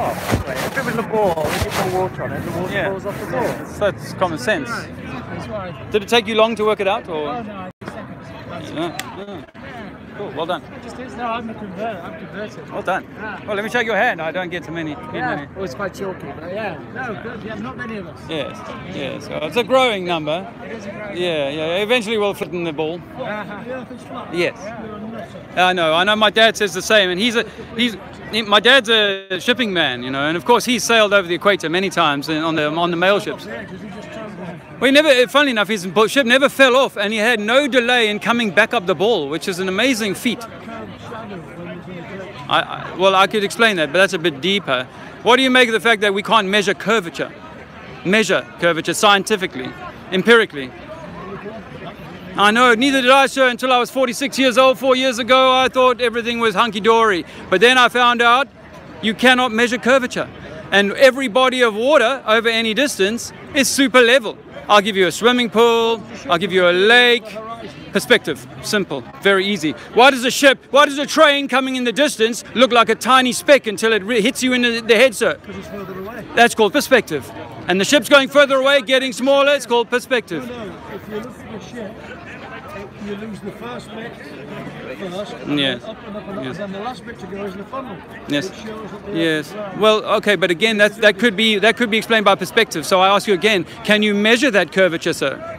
off. If it was a ball, if you put water on it, the water falls off the ball. Yeah. That's common sense. That's right. Did it take you long to work it out? Or? Oh, no, 8 seconds. That's it. Yeah. Cool, well done. It just is. No, I'm a converter. I'm converted. Well done. Yeah. Well, let me shake your hand. I don't get too many. Yeah, it was quite chalky, but yeah. No, good. Yeah, not many of us. Yes. So it's a growing number. It is a great. Yeah. Eventually we'll flatten the ball. Yeah, if it's flat. Yes. I know. My dad says the same, and my dad's a shipping man, you know, and of course he's sailed over the equator many times on the mail ships. Yeah, because he just told me. Well, he never. Funnily enough, his ship never fell off, and he had no delay in coming back up the ball, which is an amazing feat. I could explain that, but that's a bit deeper. What do you make of the fact that we can't measure curvature scientifically, empirically? I know, neither did I, sir, until I was 46 years old 4 years ago. I thought everything was hunky-dory. But then I found out you cannot measure curvature. And every body of water over any distance is super level. I'll give you a swimming pool, I'll give you a lake. Perspective, simple, very easy. Why does a train coming in the distance look like a tiny speck until it hits you in the head, sir? Because it's further away. That's called perspective. And the ship's going further away, getting smaller, it's called perspective. No, if you look at the ship, you lose the first bit first, Yes. up and up and up, and then the last bit to go is the funnel. Yes. Which shows that the Yes. Earth is Well, okay, but again, that could be explained by perspective. So I ask you again, can you measure that curvature, sir?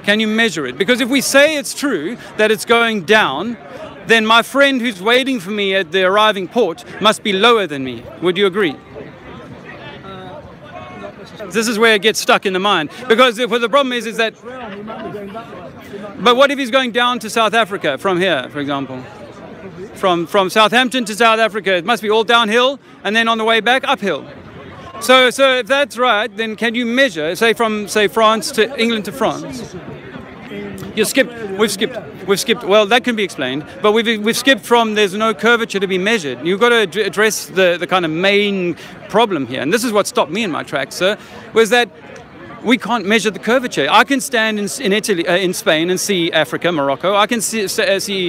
Can you measure it? Because if we say it's true that it's going down, then my friend who's waiting for me at the arriving port must be lower than me. Would you agree? This is where it gets stuck in the mind. Because the problem is that... round, he might be going that way. But what if he's going down to South Africa from here, for example? From Southampton to South Africa, it must be all downhill, and then on the way back, uphill. So if that's right, then can you measure, from France to England to France? We've skipped. Well, that can be explained, but we've skipped from there's no curvature to be measured. You've got to address the kind of main problem here, and this is what stopped me in my tracks, sir, was that we can't measure the curvature. I can stand in Italy, in Spain, and see Africa, Morocco. I can see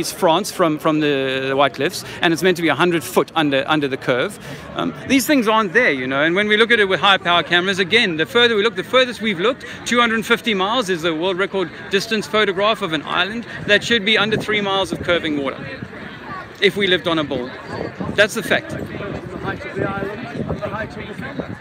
France from the White Cliffs, and it's meant to be 100 foot under the curve. These things aren't there, you know. And when we look at it with high power cameras, again, the further we look, the furthest we've looked, 250 miles is the world record distance photograph of an island that should be under 3 miles of curving water, if we lived on a ball. That's the fact. The height of the island and the height of the camera.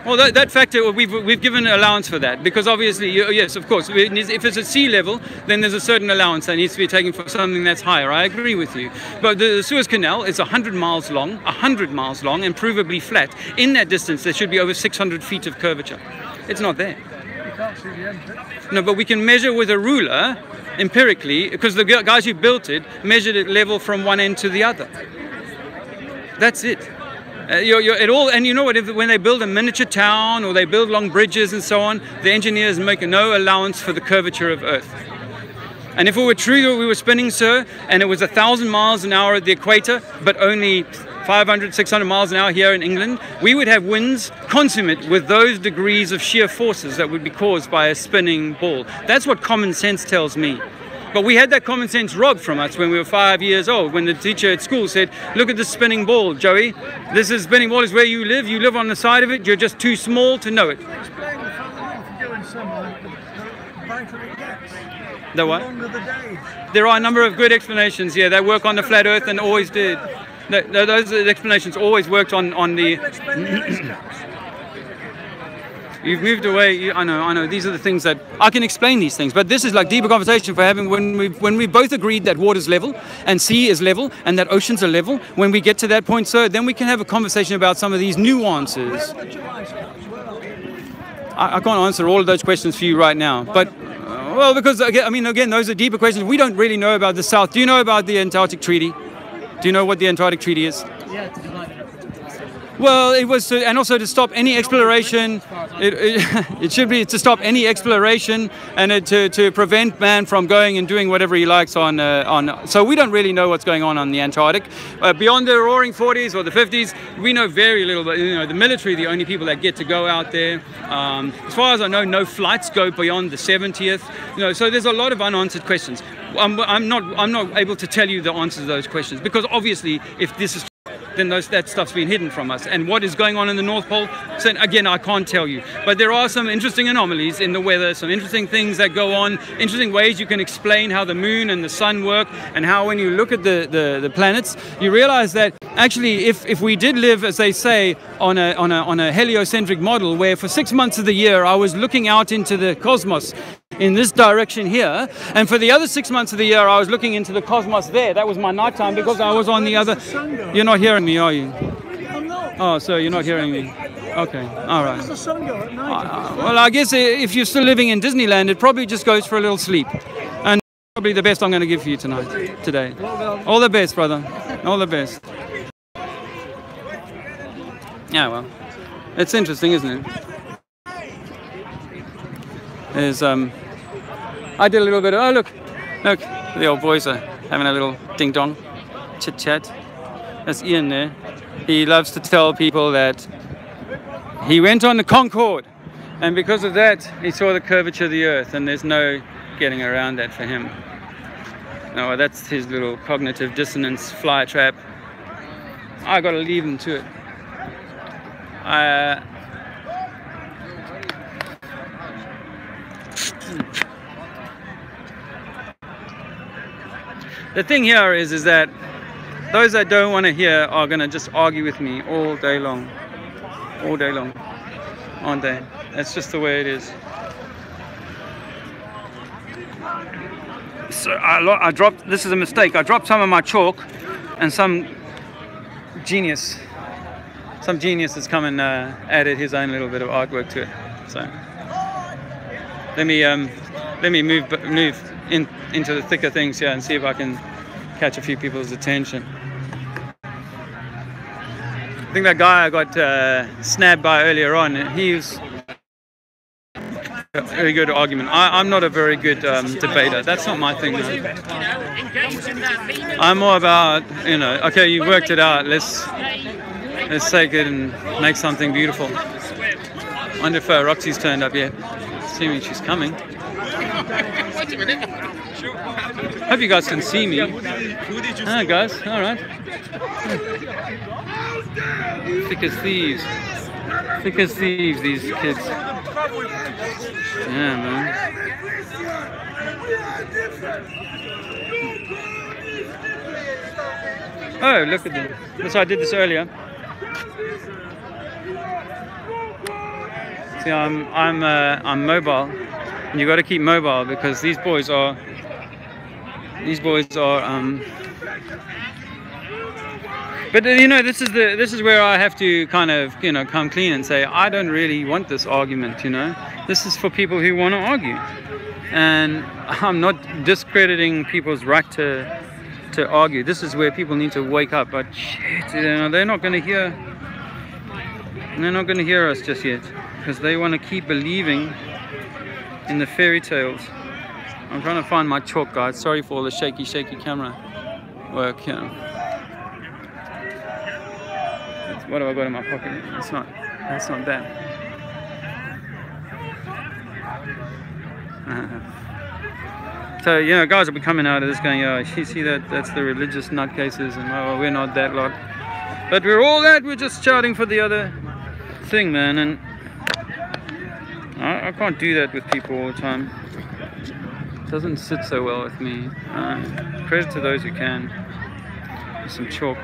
Well, that factor, we've given allowance for that, because obviously, yes, of course, if it's at sea level, then there's a certain allowance that needs to be taken for something that's higher. I agree with you. But the Suez Canal is 100 miles long, and provably flat. In that distance, there should be over 600 feet of curvature. It's not there. You can't see the end. No, but we can measure with a ruler, empirically, because the guys who built it measured it level from one end to the other. That's it. It all, and you know what? When they build a miniature town or they build long bridges and so on, the engineers make no allowance for the curvature of Earth. And if it were true that we were spinning, sir, and it was 1,000 miles an hour at the equator, but only 500, 600 miles an hour here in England, we would have winds consummate with those degrees of shear forces that would be caused by a spinning ball. That's what common sense tells me. But we had that common sense robbed from us when we were 5 years old, when the teacher at school said, look at this spinning ball, Joey. This is spinning ball is where you live on the side of it, you're just too small to know it. Explain the fact that if you're doing something, the brighter it gets. The what? The longer the days. There are a number of good explanations here that work on the flat Earth and always did. Those explanations always worked on the... You've moved away. I know. These are the things that I can explain these things, but this is like deeper conversation for having when we both agreed that water's level and sea is level and that oceans are level. When we get to that point, sir, then we can have a conversation about some of these nuances. I can't answer all of those questions for you right now, but well, because again, those are deeper questions. We don't really know about the South. Do you know about the Antarctic Treaty? Do you know what the Antarctic Treaty is? Yeah, to divide it up. Well, it was and also to stop any exploration. It should be to stop any exploration and to prevent man from going and doing whatever he likes on. So we don't really know what's going on the Antarctic. Beyond the Roaring 40s or the 50s, we know very little. But the military are the only people that get to go out there. As far as I know, no flights go beyond the 70th. So there's a lot of unanswered questions. I'm not able to tell you the answers to those questions because obviously, if this is then that stuff's been hidden from us. And what is going on in the North Pole? So again, I can't tell you. But there are some interesting anomalies in the weather, some interesting things that go on, interesting ways you can explain how the moon and the sun work, and how when you look at the planets, you realize that actually if we did live, as they say, on a heliocentric model, where for 6 months of the year I was looking out into the cosmos in this direction here, and for the other 6 months of the year I was looking into the cosmos there. That was my nighttime because I was on the other. You're not hearing me, are you? I'm not. Oh, so you're not hearing me. Okay, all right. Does the sun go at night? Well, I guess if you're still living in Disneyland, it probably just goes for a little sleep. And probably the best I'm going to give for you today. All the best, brother. All the best. Yeah, well, it's interesting, isn't it? There's I did a little bit of, oh look, the old boys are having a little ding dong, chit chat. That's Ian there. He loves to tell people that he went on the Concorde, and because of that he saw the curvature of the earth, and there's no getting around that for him. No, that's his little cognitive dissonance fly trap. I gotta leave him to it. The thing here is that those that don't want to hear are going to just argue with me all day long, aren't they? That's just the way it is. So I dropped, this is a mistake, I dropped some of my chalk, and some genius has come and added his own little bit of artwork to it. So let me move into the thicker things here and see if I can catch a few people's attention. I think that guy I got snapped by earlier on, he was a very good argument. I'm not a very good debater. That's not my thing. No. I'm more about, okay, you worked it out. Let's take it and make something beautiful. I wonder if Roxy's turned up yet. Assuming she's coming. Hope you guys can see me. Ah, guys, all right. Thick as thieves. Thick as thieves, these kids. Yeah, man. Oh, look at them. So I did this earlier. See, I'm mobile, and you got to keep mobile because these boys are. But this is where I have to kind of come clean and say I don't really want this argument. This is for people who want to argue, and I'm not discrediting people's right to argue. This is where people need to wake up. But shit, they're not going to hear. They're not going to hear us just yet because they want to keep believing in the fairy tales. I'm trying to find my chalk, guys. Sorry for all the shaky camera work. What have I got in my pocket? That's not that. So guys will be coming out of this going, "Oh, you see that's the religious nutcases, and oh, we're not that lot." But we're all that. We're just shouting for the other thing, man. And I can't do that with people all the time. It doesn't sit so well with me. Credit to those who can. Some chalk.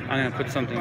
I'm gonna put something